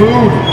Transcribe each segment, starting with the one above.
food.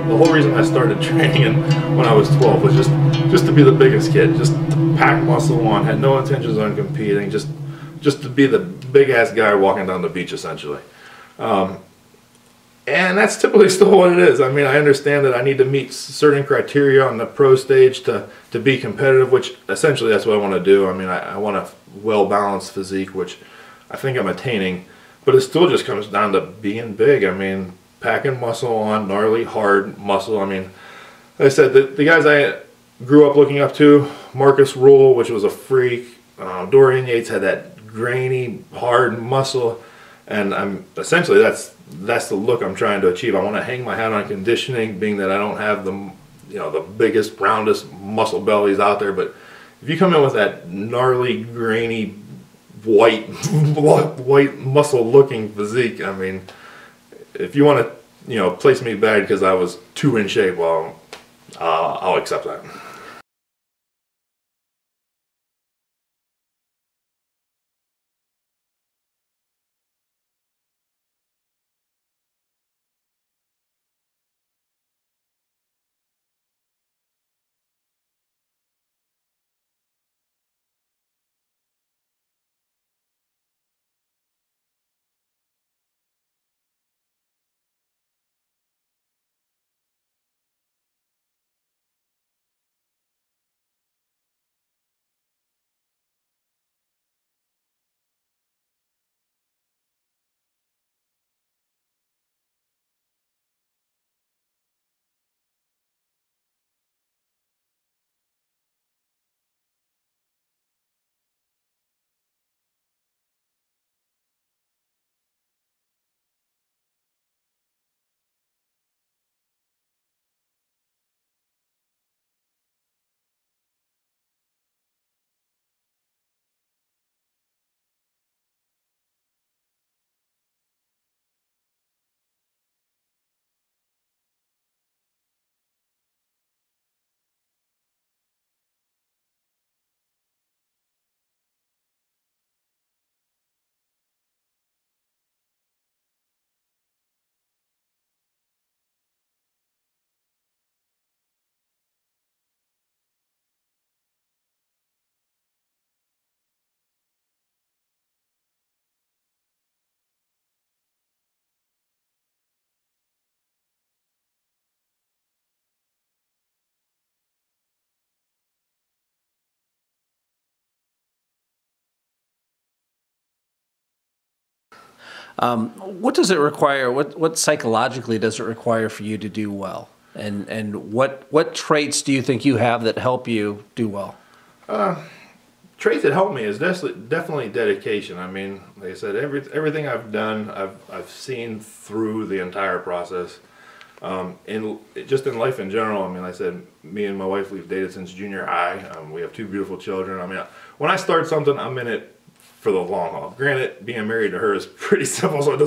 The whole reason I started training when I was 12 was just to be the biggest kid, just to pack muscle on, had no intentions on competing, just to be the big ass guy walking down the beach essentially. And that's typically still what it is. I mean, I understand that I need to meet certain criteria on the pro stage to be competitive, which essentially that's what I want to do. I mean, I want a well-balanced physique, which I think I'm attaining, but it still just comes down to being big. I mean, packing muscle on, gnarly, hard muscle. I mean, like I said, the guys I grew up looking up to, Marcus Rule, which was a freak, Dorian Yates had that grainy, hard muscle, and I'm essentially that's the look I'm trying to achieve. I want to hang my hat on conditioning, being that I don't have the biggest, roundest muscle bellies out there. But if you come in with that gnarly, grainy, white muscle looking physique, I mean, if you want to, place me bad because I was too in shape, well, I'll accept that. What does it require? What psychologically does it require for you to do well? And what traits do you think you have that help you do well? Traits that help me is definitely dedication. I mean, like I said, everything I've done, I've seen through the entire process. Just in life in general, I mean, like I said, me and my wife, we've dated since junior high. We have 2 beautiful children. I mean, when I start something, I'm in it for the long haul. Granted, being married to her is pretty simple, so it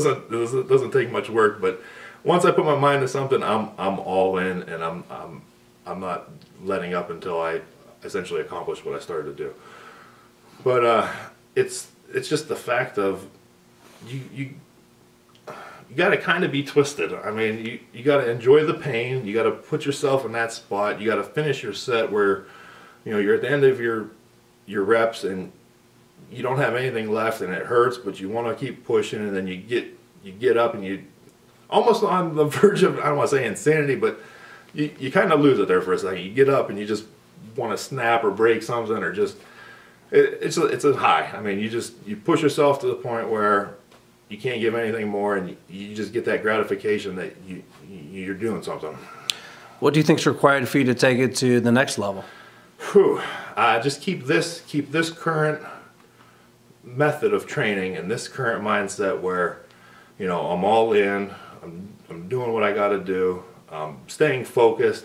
doesn't take much work. But once I put my mind to something, I'm all in, and I'm not letting up until I essentially accomplish what I started to do. But it's just the fact of you got to kind of be twisted. I mean, you got to enjoy the pain. You got to put yourself in that spot. You got to finish your set where, you know, you're at the end of your reps and you don't have anything left and it hurts, but you want to keep pushing, and then you get up and you almost on the verge of, I don't want to say insanity, but you kind of lose it there for a second. You get up and you just want to snap or break something, or just it's a high. I mean, you push yourself to the point where you can't give anything more, and you just get that gratification that you're doing something. What do you think is required for you to take it to the next level? Whew. Just keep this current method of training and this current mindset where, you know, I'm all in. I'm doing what I got to do. Staying focused.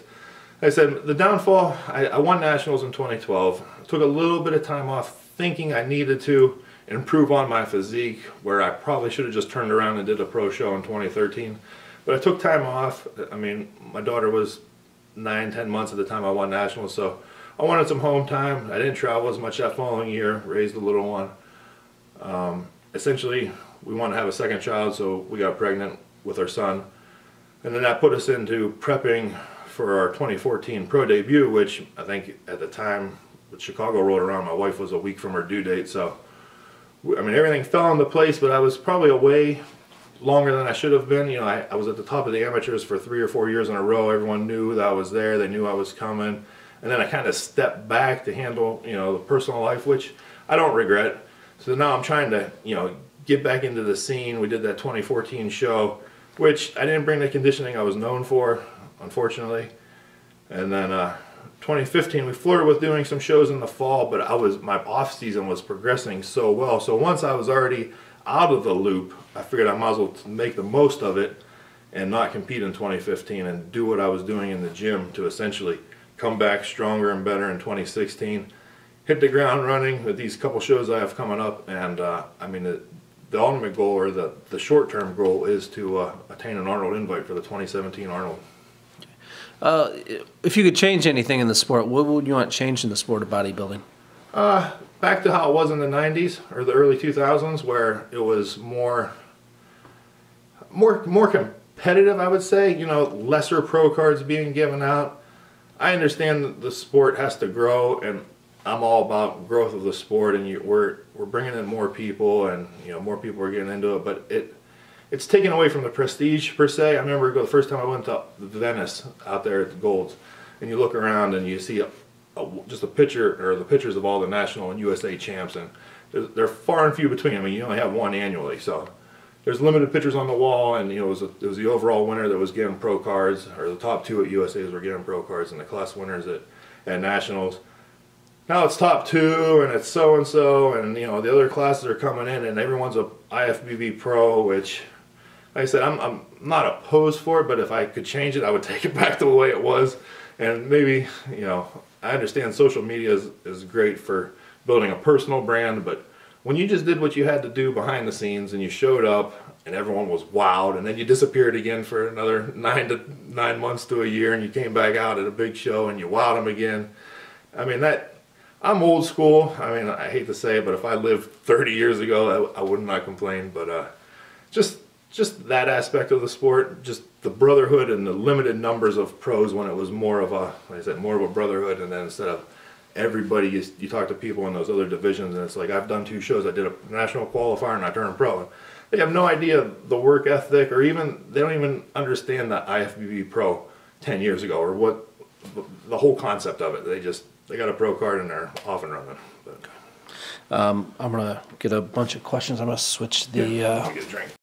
Like I said, the downfall, I won nationals in 2012. I took a little bit of time off thinking I needed to improve on my physique, where I probably should have just turned around and did a pro show in 2013. But I took time off. I mean, my daughter was 9-10 months at the time I won nationals, so I wanted some home time. I didn't travel as much that following year, raised a little one. Essentially, we wanted to have a second child, so we got pregnant with our son. And then that put us into prepping for our 2014 pro debut, which I think at the time when Chicago rolled around, my wife was a week from her due date. So, I mean, everything fell into place, but I was probably away longer than I should have been. You know, I was at the top of the amateurs for 3 or 4 years in a row. Everyone knew that I was there. They knew I was coming. And then I kind of stepped back to handle, you know, the personal life, which I don't regret. So now I'm trying to, you know, get back into the scene. We did that 2014 show, which I didn't bring the conditioning I was known for, unfortunately. And then 2015, we flirted with doing some shows in the fall, but my off season was progressing so well. So once I was already out of the loop, I figured I might as well make the most of it and not compete in 2015 and do what I was doing in the gym to essentially come back stronger and better in 2016. Hit the ground running with these couple shows I have coming up, and I mean, the ultimate goal, or the short-term goal, is to attain an Arnold invite for the 2017 Arnold. If you could change anything in the sport, what would you want changed in the sport of bodybuilding? Back to how it was in the 90s or the early 2000s, where it was more competitive, I would say. You know, lesser pro cards being given out. I understand that the sport has to grow, and I'm all about growth of the sport, and we're bringing in more people, and you know, more people are getting into it, but it's taken away from the prestige per se. I remember the first time I went to Venice out there at the Golds, and you look around and you see just a picture, or the pictures of all the national and USA champs, and they're far and few between. I mean, you only have one annually, so there's limited pictures on the wall, and you know, it was the overall winner that was getting pro cards, or the top 2 at USA's were getting pro cards, and the class winners at nationals. Now it's top 2, and it's so-and-so, and you know, the other classes are coming in, and everyone's a IFBB pro, which, like I said, I'm not opposed for it, but if I could change it, I would take it back to the way it was. And maybe, you know, I understand social media is great for building a personal brand, but when you just did what you had to do behind the scenes, and you showed up, and everyone was wowed, and then you disappeared again for another 9 months to a year, and you came back out at a big show, and you wowed them again. I mean, I'm old school. I mean, I hate to say it, but if I lived 30 years ago, I would not complain. But just that aspect of the sport, just the brotherhood and the limited numbers of pros, when it was more of a, like I said, more of a brotherhood, and then instead of everybody, you talk to people in those other divisions, and it's like, I've done 2 shows. I did a national qualifier and I turned pro. And they have no idea the work ethic, or even, they don't even understand the IFBB pro 10 years ago, or what the whole concept of it. They got a pro card and they're off and running. But. I'm going to get a bunch of questions. I'm going to switch the... Let me get a drink.